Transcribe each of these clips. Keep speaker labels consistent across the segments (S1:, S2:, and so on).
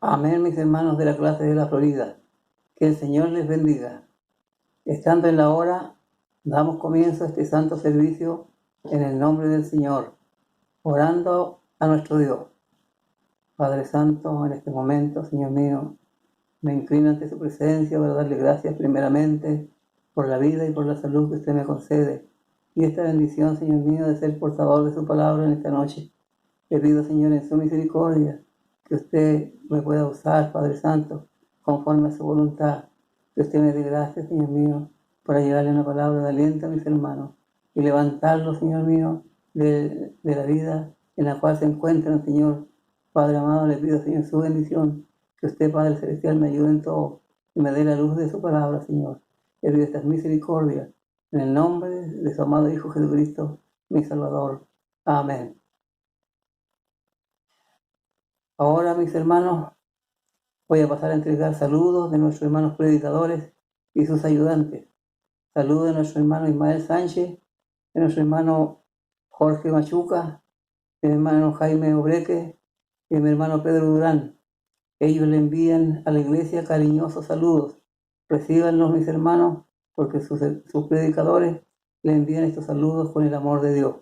S1: Amén, mis hermanos de la clase de la Florida. Que el Señor les bendiga. Estando en la hora, damos comienzo a este santo servicio en el nombre del Señor, orando a nuestro Dios. Padre Santo, en este momento, Señor mío, me inclino ante su presencia para darle gracias primeramente por la vida y por la salud que usted me concede. Y esta bendición, Señor mío, de ser portador de su palabra en esta noche. Le pido, Señor, en su misericordia, que usted me pueda usar, Padre Santo, conforme a su voluntad. Que usted me dé gracias, Señor mío, para llevarle una palabra de aliento a mis hermanos y levantarlos, Señor mío, de la vida en la cual se encuentran, Señor. Padre amado, le pido, Señor, su bendición, que usted, Padre Celestial, me ayude en todo y me dé la luz de su palabra, Señor. Le pido estas misericordias en el nombre de su amado Hijo Jesucristo, mi Salvador. Amén. Ahora, mis hermanos, voy a pasar a entregar saludos de nuestros hermanos predicadores y sus ayudantes. Saludos de nuestro hermano Ismael Sánchez, de nuestro hermano Jorge Machuca, de mi hermano Jaime Obreque y de mi hermano Pedro Durán. Ellos le envían a la iglesia cariñosos saludos. Recíbanlos, mis hermanos, porque sus predicadores le envían estos saludos con el amor de Dios.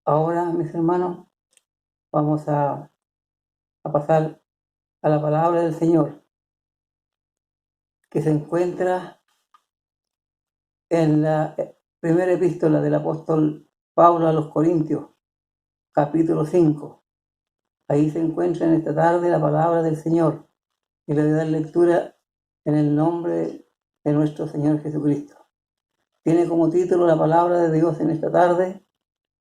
S1: Ahora, mis hermanos, vamos a pasar a la palabra del Señor, que se encuentra en la primera epístola del apóstol Pablo a los Corintios, capítulo 5. Ahí se encuentra en esta tarde la palabra del Señor, y le voy a dar lectura en el nombre de nuestro Señor Jesucristo. Tiene como título la palabra de Dios en esta tarde,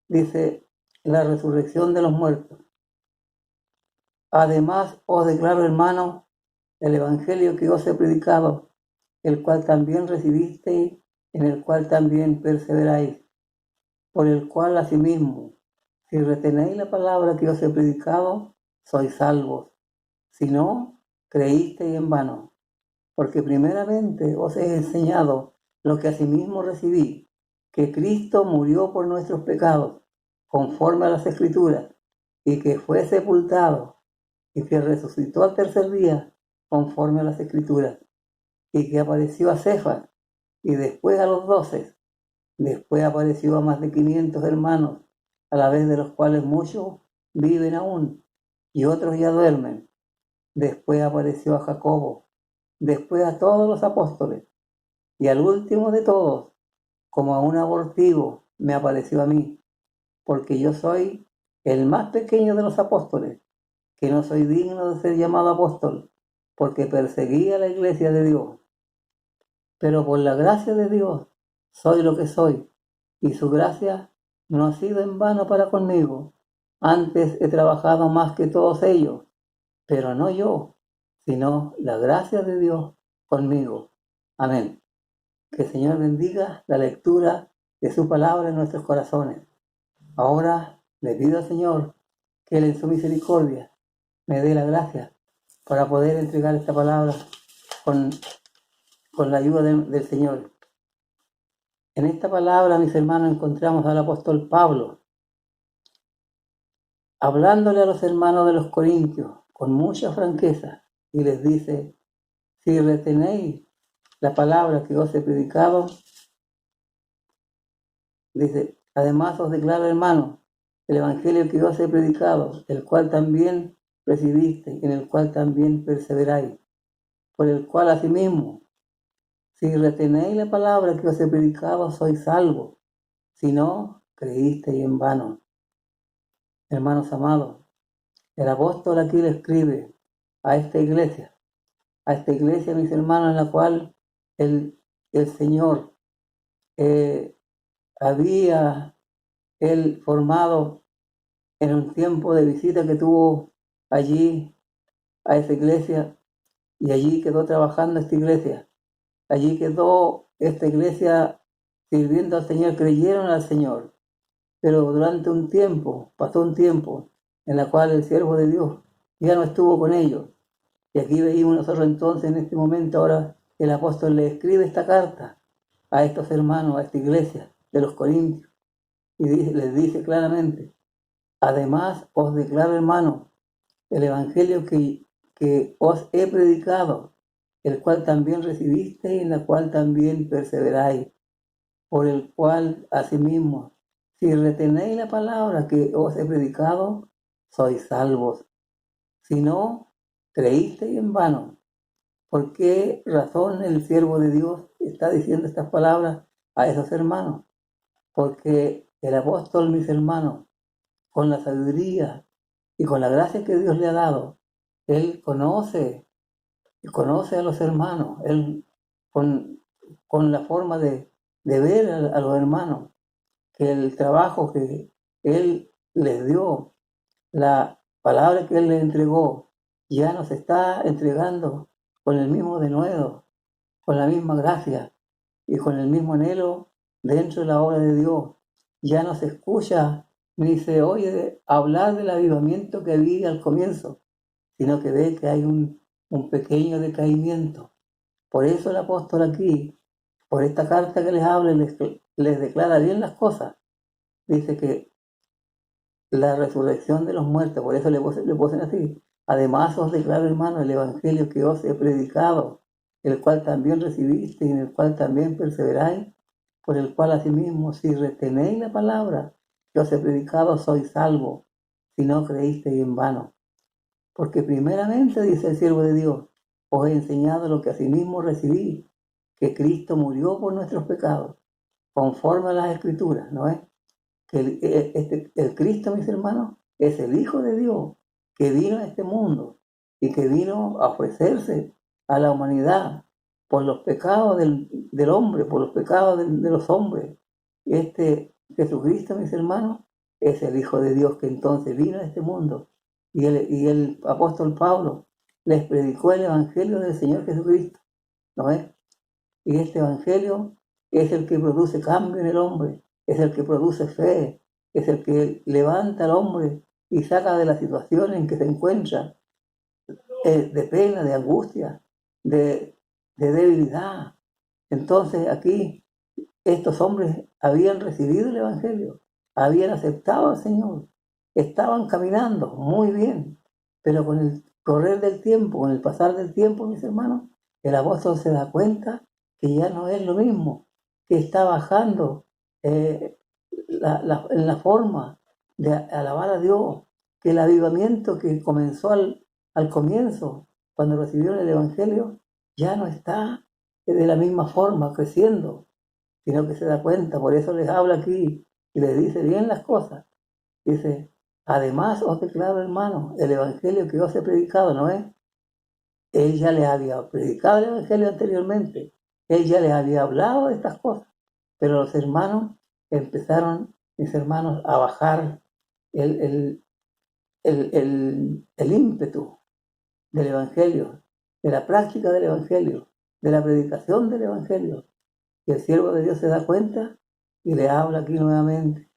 S1: dice: la resurrección de los muertos. Además os declaro, hermanos, el evangelio que os he predicado, el cual también recibisteis, en el cual también perseveráis, por el cual asimismo, si retenéis la palabra que os he predicado, sois salvos. Si no, creísteis en vano. Porque primeramente os he enseñado lo que asimismo recibí, que Cristo murió por nuestros pecados, conforme a las Escrituras, y que fue sepultado, y que resucitó al tercer día, conforme a las Escrituras, y que apareció a Cefas, y después a los 12. Después apareció a más de 500 hermanos, a la vez de los cuales muchos viven aún, y otros ya duermen. Después apareció a Jacobo, después a todos los apóstoles, y al último de todos, como a un abortivo, me apareció a mí, porque yo soy el más pequeño de los apóstoles, que no soy digno de ser llamado apóstol, porque perseguía la iglesia de Dios. Pero por la gracia de Dios soy lo que soy, y su gracia no ha sido en vano para conmigo. Antes he trabajado más que todos ellos, pero no yo, sino la gracia de Dios conmigo. Amén. Que el Señor bendiga la lectura de su palabra en nuestros corazones. Ahora le pido al Señor que Él en su misericordia me dé la gracia para poder entregar esta palabra con la ayuda del Señor. En esta palabra, mis hermanos, encontramos al apóstol Pablo hablándole a los hermanos de los Corintios con mucha franqueza, y les dice: si retenéis la palabra que os he predicado, dice, además os declaro, hermanos, el evangelio que os he predicado, el cual también recibiste, en el cual también perseveráis, por el cual asimismo, si retenéis la palabra que os he predicado, sois salvos. Si no, creísteis en vano. Hermanos amados, el apóstol aquí le escribe a esta iglesia, mis hermanos, en la cual el Señor había él formado en un tiempo de visita que tuvo allí a esa iglesia, y allí quedó trabajando esta iglesia. Allí quedó esta iglesia sirviendo al Señor, creyeron al Señor. Pero durante un tiempo, pasó un tiempo en la cual el siervo de Dios ya no estuvo con ellos. Y aquí veíamos nosotros entonces, en este momento, ahora el apóstol le escribe esta carta a estos hermanos, a esta iglesia de los Corintios, y les dice claramente: además os declaro, hermanos, el evangelio que os he predicado, el cual también recibisteis, en la cual también perseveráis, por el cual asimismo, si retenéis la palabra que os he predicado, sois salvos. Si no, creísteis en vano. ¿Por qué razón el siervo de Dios está diciendo estas palabras a esos hermanos? Porque el apóstol, mis hermanos, con la sabiduría y con la gracia que Dios le ha dado, él conoce a los hermanos, él con la forma de ver a los hermanos, que el trabajo que él les dio, la palabra que él les entregó, ya nos está entregando con el mismo denuedo, con la misma gracia y con el mismo anhelo dentro de la obra de Dios. Ya no se escucha ni se oye hablar del avivamiento que había al comienzo, sino que ve que hay un pequeño decaimiento. Por eso el apóstol aquí, por esta carta que les habla, les declara bien las cosas. Dice que la resurrección de los muertos, por eso le ponen así. Además os declaro, hermano, el evangelio que os he predicado, el cual también recibiste y en el cual también perseveráis, por el cual asimismo, si retenéis la palabra que os he predicado, sois salvos, si no creísteis en vano. Porque primeramente, dice el siervo de Dios, os he enseñado lo que asimismo recibí, que Cristo murió por nuestros pecados, conforme a las Escrituras, ¿no es? Que el Cristo, mis hermanos, es el Hijo de Dios, que vino a este mundo y que vino a ofrecerse a la humanidad por los pecados del hombre, por los pecados de los hombres. Jesucristo, mis hermanos, es el Hijo de Dios que entonces vino a este mundo. Y el apóstol Pablo les predicó el Evangelio del Señor Jesucristo, ¿no es? Y este Evangelio es el que produce cambio en el hombre, es el que produce fe, es el que levanta al hombre y saca de la situación en que se encuentra, de pena, de angustia, de debilidad. Entonces aquí estos hombres habían recibido el Evangelio, habían aceptado al Señor, estaban caminando muy bien, pero con el correr del tiempo, con el pasar del tiempo, mis hermanos, el apóstol se da cuenta que ya no es lo mismo, que está bajando en la forma de alabar a Dios, que el avivamiento que comenzó al comienzo, cuando recibieron el Evangelio, ya no está de la misma forma creciendo, sino que se da cuenta. Por eso les habla aquí y les dice bien las cosas. Dice, además os declaro, hermano, el Evangelio que os he predicado, ¿no es? Él ya les había predicado el Evangelio anteriormente, él ya les había hablado de estas cosas, pero los hermanos empezaron, mis hermanos, a bajar el ímpetu del Evangelio, de la práctica del Evangelio, de la predicación del Evangelio. Y el siervo de Dios se da cuenta y le habla aquí nuevamente.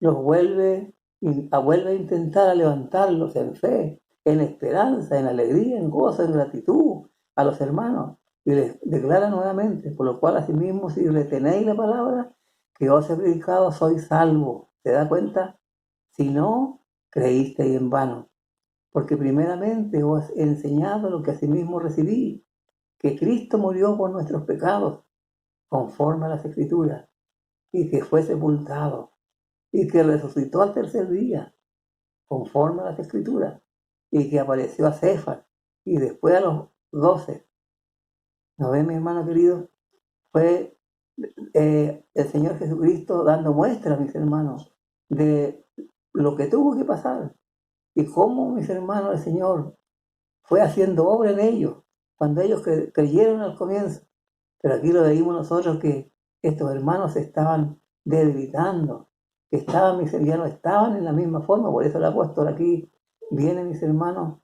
S1: Los vuelve a intentar a levantarlos en fe, en esperanza, en alegría, en gozo, en gratitud a los hermanos. Y les declara nuevamente, por lo cual asimismo, si retenéis la palabra que os he predicado, sois salvos. ¿Se da cuenta? Si no, creísteis en vano. Porque primeramente os he enseñado lo que asimismo recibí, que Cristo murió por nuestros pecados, conforme a las Escrituras, y que fue sepultado, y que resucitó al tercer día, conforme a las Escrituras, y que apareció a Cefas, y después a los 12. ¿No ven, mi hermano querido? Fue el Señor Jesucristo dando muestras, mis hermanos, de lo que tuvo que pasar, y cómo, mis hermanos, el Señor fue haciendo obra en ellos, cuando ellos creyeron al comienzo. Pero aquí lo veíamos nosotros, que estos hermanos se estaban debilitando, que ya no estaban en la misma forma. Por eso el apóstol aquí viene, mis hermanos,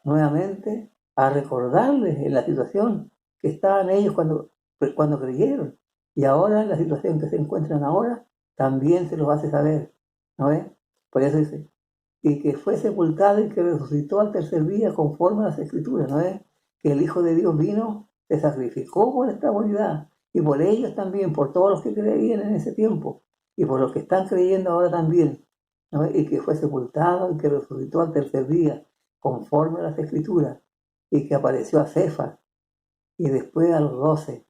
S1: nuevamente a recordarles en la situación que estaban ellos cuando creyeron. Y ahora, en la situación que se encuentran ahora, también se los hace saber, ¿no es? Por eso dice, y que fue sepultado y que resucitó al tercer día conforme a las Escrituras, ¿no es? Que el Hijo de Dios vino, se sacrificó por esta humanidad y por ellos también, por todos los que creían en ese tiempo y por los que están creyendo ahora también, ¿no? Y que fue sepultado y que resucitó al tercer día, conforme a las Escrituras, y que apareció a Cefas, y después a los 12.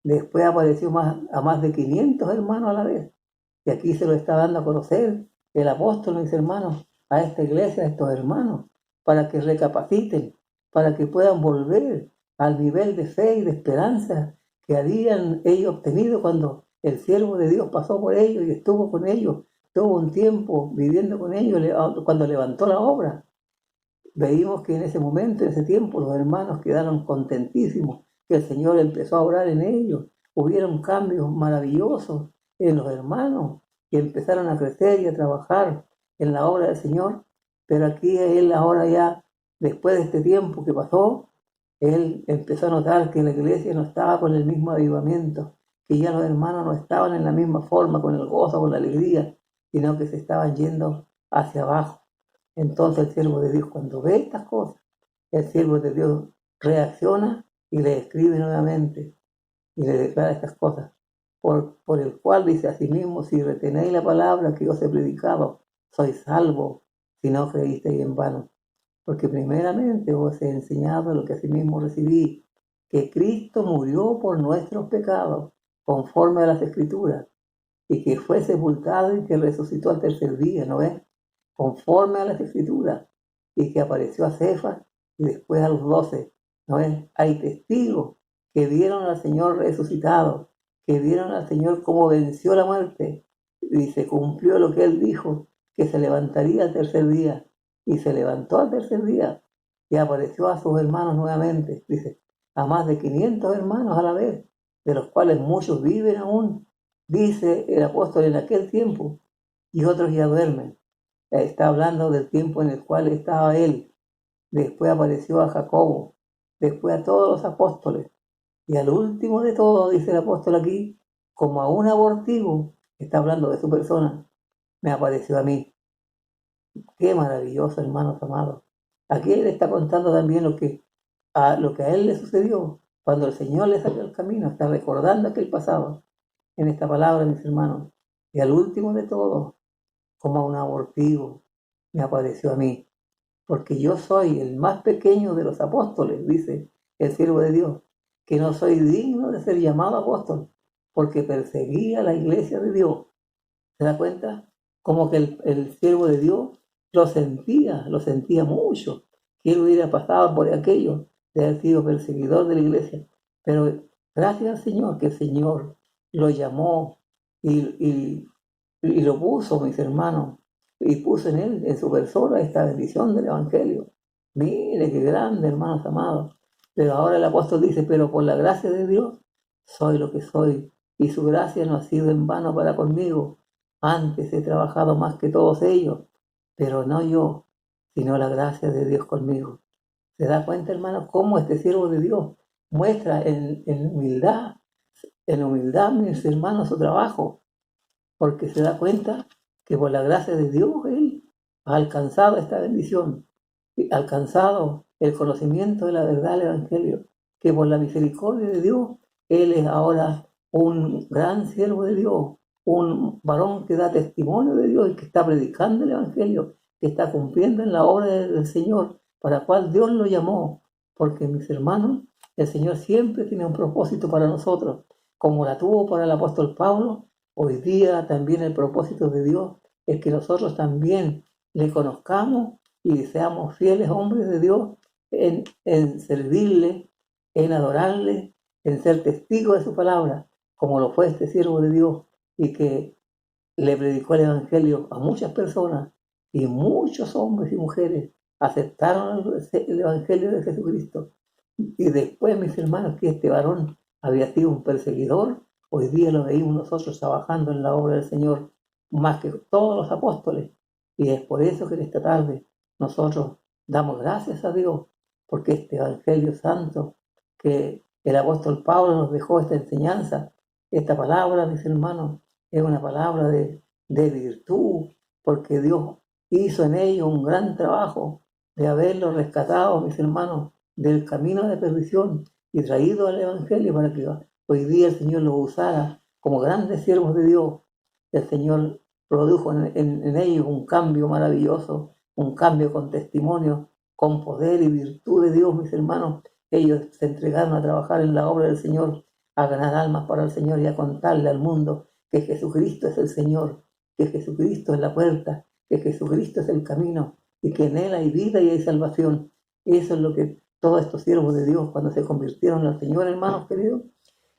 S1: Después apareció a más de 500 hermanos a la vez. Y aquí se lo está dando a conocer el apóstol, mis hermanos, a esta iglesia, a estos hermanos, para que recapaciten, para que puedan volver al nivel de fe y de esperanza que habían ellos obtenido cuando el siervo de Dios pasó por ellos y estuvo con ellos, tuvo un tiempo viviendo con ellos cuando levantó la obra. Veíamos que en ese momento, en ese tiempo, los hermanos quedaron contentísimos, que el Señor empezó a obrar en ellos. Hubieron cambios maravillosos en los hermanos que empezaron a crecer y a trabajar en la obra del Señor. Pero aquí él ahora ya, después de este tiempo que pasó, él empezó a notar que la iglesia no estaba con el mismo avivamiento, que ya los hermanos no estaban en la misma forma, con el gozo, con la alegría, sino que se estaban yendo hacia abajo. Entonces el siervo de Dios, cuando ve estas cosas, el siervo de Dios reacciona y le escribe nuevamente y le declara estas cosas. Por el cual dice a sí mismo: si retenéis la palabra que os he predicado, sois salvos, si no creísteis en vano. Porque primeramente os he enseñado lo que asimismo recibí, que Cristo murió por nuestros pecados, conforme a las Escrituras, y que fue sepultado y que resucitó al tercer día, ¿no ves? Conforme a las Escrituras, y que apareció a Cefas y después a los 12, ¿no ves? Hay testigos que vieron al Señor resucitado, que vieron al Señor cómo venció la muerte, y se cumplió lo que Él dijo, que se levantaría al tercer día, y se levantó al tercer día, y apareció a sus hermanos nuevamente, dice, a más de 500 hermanos a la vez, de los cuales muchos viven aún, dice el apóstol en aquel tiempo, y otros ya duermen. Está hablando del tiempo en el cual estaba él. Después apareció a Jacobo, después a todos los apóstoles, y al último de todos, dice el apóstol aquí, como a un abortivo, está hablando de su persona, me apareció a mí. Qué maravilloso, hermanos amados. Aquí él está contando también lo que a él le sucedió cuando el Señor le salió al camino. Está recordando aquel pasado en esta palabra, mis hermanos. Y al último de todos, como a un abortivo, me apareció a mí. Porque yo soy el más pequeño de los apóstoles, dice el siervo de Dios, que no soy digno de ser llamado apóstol, porque perseguía la iglesia de Dios. ¿Se da cuenta? Como que el siervo de Dios lo sentía mucho, que él hubiera pasado por aquello de haber sido perseguidor de la iglesia. Pero gracias al Señor, que el Señor lo llamó y lo puso, mis hermanos, y puso en él, en su persona, esta bendición del Evangelio. Mire qué grande, hermanos amados. Pero ahora el apóstol dice: pero por la gracia de Dios soy lo que soy, y su gracia no ha sido en vano para conmigo. Antes he trabajado más que todos ellos, pero no yo, sino la gracia de Dios conmigo. ¿Se da cuenta, hermanos, cómo este siervo de Dios muestra en humildad, mis hermanos, su trabajo? Porque se da cuenta que por la gracia de Dios él ha alcanzado esta bendición, ha alcanzado el conocimiento de la verdad del Evangelio, que por la misericordia de Dios él es ahora un gran siervo de Dios, un varón que da testimonio de Dios y que está predicando el Evangelio, que está cumpliendo en la obra del Señor, para la cual Dios lo llamó. Porque, mis hermanos, el Señor siempre tiene un propósito para nosotros, como la tuvo para el apóstol Pablo. Hoy día también el propósito de Dios es que nosotros también le conozcamos y seamos fieles hombres de Dios en servirle, en adorarle, en ser testigos de su palabra, como lo fue este siervo de Dios, y que le predicó el Evangelio a muchas personas, y muchos hombres y mujeres aceptaron el Evangelio de Jesucristo. Y después, mis hermanos, que este varón había sido un perseguidor, hoy día lo veíamos nosotros trabajando en la obra del Señor más que todos los apóstoles. Y es por eso que en esta tarde nosotros damos gracias a Dios, porque este Evangelio santo que el apóstol Pablo nos dejó, esta enseñanza, esta palabra, mis hermanos, es una palabra de virtud, porque Dios hizo en ello un gran trabajo de haberlo rescatado, mis hermanos, del camino de perdición y traído al Evangelio para que hoy día el Señor lo usara como grandes siervos de Dios. El Señor produjo en ellos un cambio maravilloso, un cambio con testimonio con poder y virtud de Dios, mis hermanos, ellos se entregaron a trabajar en la obra del Señor, a ganar almas para el Señor y a contarle al mundo que Jesucristo es el Señor, que Jesucristo es la puerta, que Jesucristo es el camino y que en Él hay vida y hay salvación. Eso es lo que todos estos siervos de Dios, cuando se convirtieron al Señor, hermanos queridos,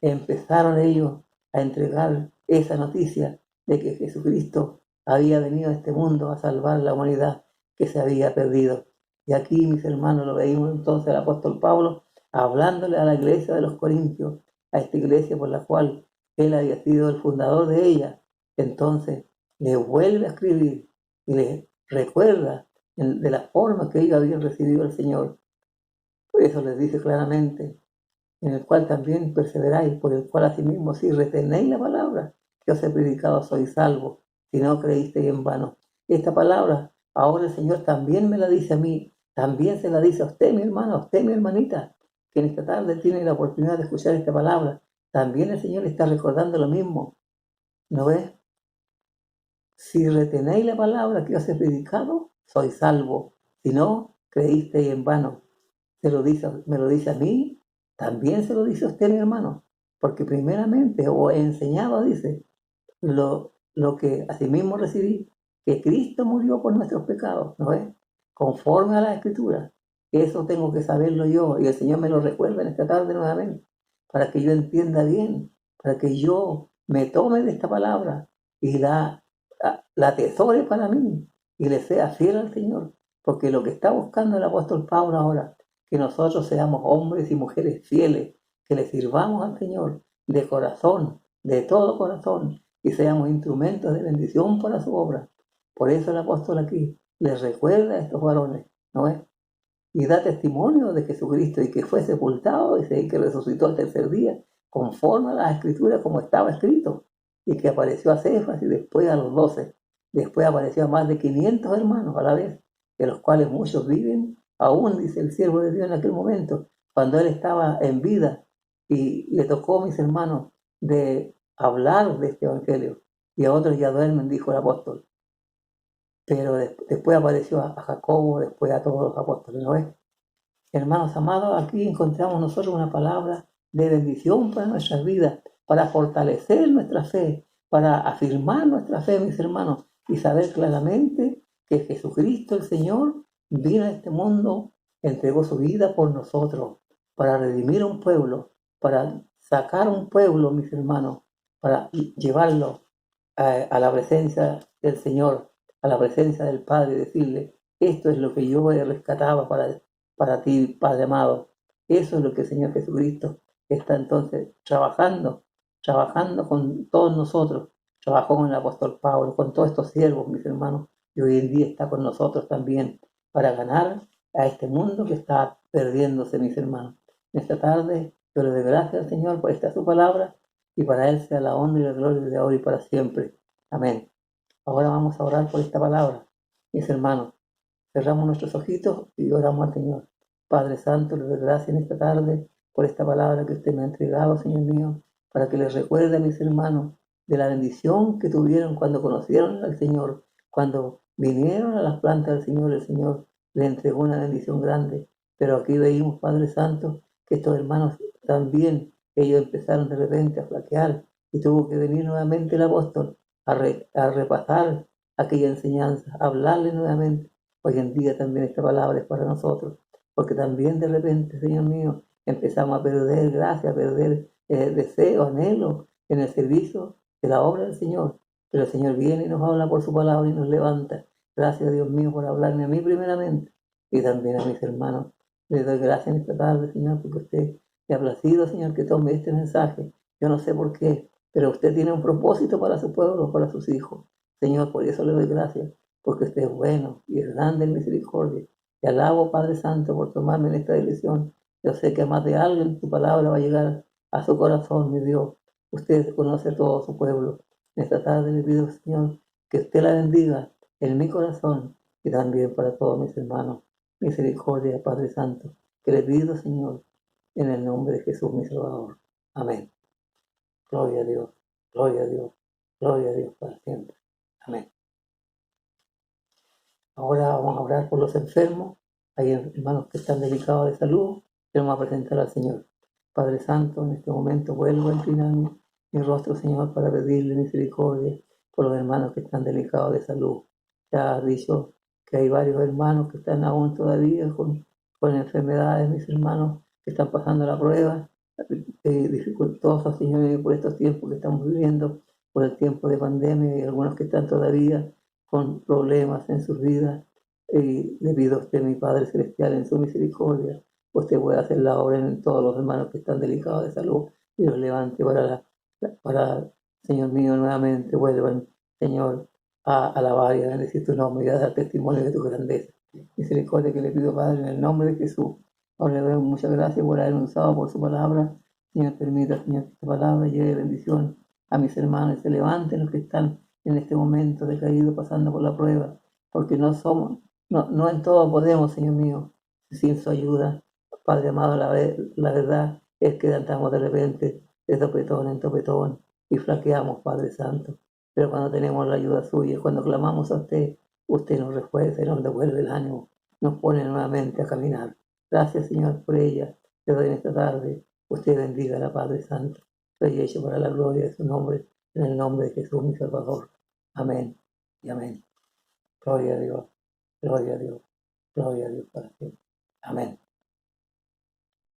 S1: empezaron ellos a entregar esa noticia de que Jesucristo había venido a este mundo a salvar la humanidad que se había perdido. Y aquí, mis hermanos, lo veíamos entonces el apóstol Pablo hablándole a la iglesia de los Corintios, a esta iglesia por la cual él había sido el fundador de ella. Entonces le vuelve a escribir y le recuerda de la forma que ellos habían recibido al Señor. Por eso les dice claramente, en el cual también perseveráis, por el cual asimismo si retenéis la palabra que os he predicado sois salvos, si no creísteis en vano. Esta palabra ahora el Señor también me la dice a mí, también se la dice a usted, mi hermano, a usted, mi hermanita, que en esta tarde tiene la oportunidad de escuchar esta palabra. También el Señor está recordando lo mismo, ¿no ves? Si retenéis la palabra que os he predicado, sois salvos, si no creísteis en vano. Me lo dice a mí, también se lo dice a usted, mi hermano, porque primeramente os he enseñado, dice, lo que asimismo recibí, que Cristo murió por nuestros pecados, ¿no es? Conforme a la Escritura. Eso tengo que saberlo yo, y el Señor me lo recuerda en esta tarde nuevamente, para que yo entienda bien, para que yo me tome de esta palabra y la atesore para mí, y le sea fiel al Señor, porque lo que está buscando el apóstol Pablo ahora, que nosotros seamos hombres y mujeres fieles, que le sirvamos al Señor de corazón, de todo corazón, y seamos instrumentos de bendición para su obra. Por eso el apóstol aquí les recuerda a estos varones, ¿no es? Y da testimonio de Jesucristo y que fue sepultado, dice, y que resucitó al tercer día, conforme a las escrituras como estaba escrito, y que apareció a Cefas y después a los 12. Después apareció a más de 500 hermanos a la vez, de los cuales muchos viven aún, dice el siervo de Dios en aquel momento, cuando él estaba en vida, y le tocó, mis hermanos, de hablar de este evangelio, y a otros ya duermen, dijo el apóstol. Pero después apareció a Jacobo, después a todos los apóstoles, ¿no es? Hermanos amados, aquí encontramos nosotros una palabra de bendición para nuestras vidas, para fortalecer nuestra fe, para afirmar nuestra fe, mis hermanos, y saber claramente que Jesucristo el Señor vino a este mundo, entregó su vida por nosotros, para redimir a un pueblo, para sacar un pueblo, mis hermanos, para llevarlo a la presencia del Señor, a la presencia del Padre, y decirle, esto es lo que yo he rescatado para ti, Padre amado. Eso es lo que el Señor Jesucristo está entonces trabajando con todos nosotros. Trabajó con el apóstol Pablo, con todos estos siervos, mis hermanos, y hoy en día está con nosotros también para ganar a este mundo que está perdiéndose, mis hermanos. En esta tarde yo le doy gracias al Señor por esta su palabra y para Él sea la honra y la gloria de ahora y para siempre. Amén. Ahora vamos a orar por esta palabra, mis hermanos. Cerramos nuestros ojitos y oramos al Señor. Padre Santo, le doy gracias en esta tarde por esta palabra que usted me ha entregado, Señor mío, para que les recuerde a mis hermanos de la bendición que tuvieron cuando conocieron al Señor, cuando vinieron a las plantas del Señor, el Señor le entregó una bendición grande. Pero aquí veíamos, Padre Santo, que estos hermanos también, ellos empezaron de repente a flaquear y tuvo que venir nuevamente el apóstol a repasar aquella enseñanza, a hablarle nuevamente. Hoy en día también esta palabra es para nosotros, porque también de repente, Señor mío, empezamos a perder gracia, a perder deseo, anhelo en el servicio de la obra del Señor. Pero el Señor viene y nos habla por su palabra y nos levanta. Gracias, Dios mío, por hablarme a mí primeramente y también a mis hermanos. Les doy gracias en esta tarde, Señor, porque usted le ha placido, Señor, que tome este mensaje. Yo no sé por qué, pero usted tiene un propósito para su pueblo, para sus hijos. Señor, por eso le doy gracias, porque usted es bueno y es grande en misericordia. Te alabo, Padre Santo, por tomarme en esta decisión. Yo sé que más de alguien tu palabra va a llegar a su corazón, mi Dios. Usted conoce a todo su pueblo. En esta tarde le pido, Señor, que usted la bendiga en mi corazón y también para todos mis hermanos. Misericordia, Padre Santo, que le pido, Señor, en el nombre de Jesús, mi Salvador. Amén. Gloria a Dios, gloria a Dios, gloria a Dios para siempre. Amén. Ahora vamos a orar por los enfermos. Hay hermanos que están delicados de salud, que vamos a presentar al Señor. Padre Santo, en este momento vuelvo a inclinar mi rostro, Señor, para pedirle misericordia por los hermanos que están delicados de salud. Ya has dicho que hay varios hermanos que están aún todavía con enfermedades, mis hermanos, que están pasando la prueba dificultosas, Señor, por estos tiempos que estamos viviendo, por el tiempo de pandemia y algunos que están todavía con problemas en sus vidas. Le pido a usted, mi Padre Celestial, en su misericordia, usted puede hacer la obra en todos los hermanos que están delicados de salud y los levante para, Señor mío, nuevamente vuelvan, Señor, a alabar y a bendecir tu nombre y a dar testimonio de tu grandeza. Misericordia que le pido, Padre, en el nombre de Jesús. Ahora le doy muchas gracias por haber usado por su palabra. Señor, permita, Señor, que esta palabra lleve bendición a mis hermanos y se levanten los que están en este momento decaídos pasando por la prueba, porque no en todo podemos, Señor mío, sin su ayuda. Padre amado, la verdad es que andamos de repente de topetón en topetón y flaqueamos, Padre Santo. Pero cuando tenemos la ayuda suya, cuando clamamos a usted, usted nos refuerza y nos devuelve el ánimo, nos pone nuevamente a caminar. Gracias, Señor, por ella. Te doy en esta tarde. Usted bendiga a la Padre Santo. Soy hecho para la gloria de su nombre, en el nombre de Jesús, mi Salvador. Amén y amén. Gloria a Dios, gloria a Dios, gloria a Dios para siempre. Amén.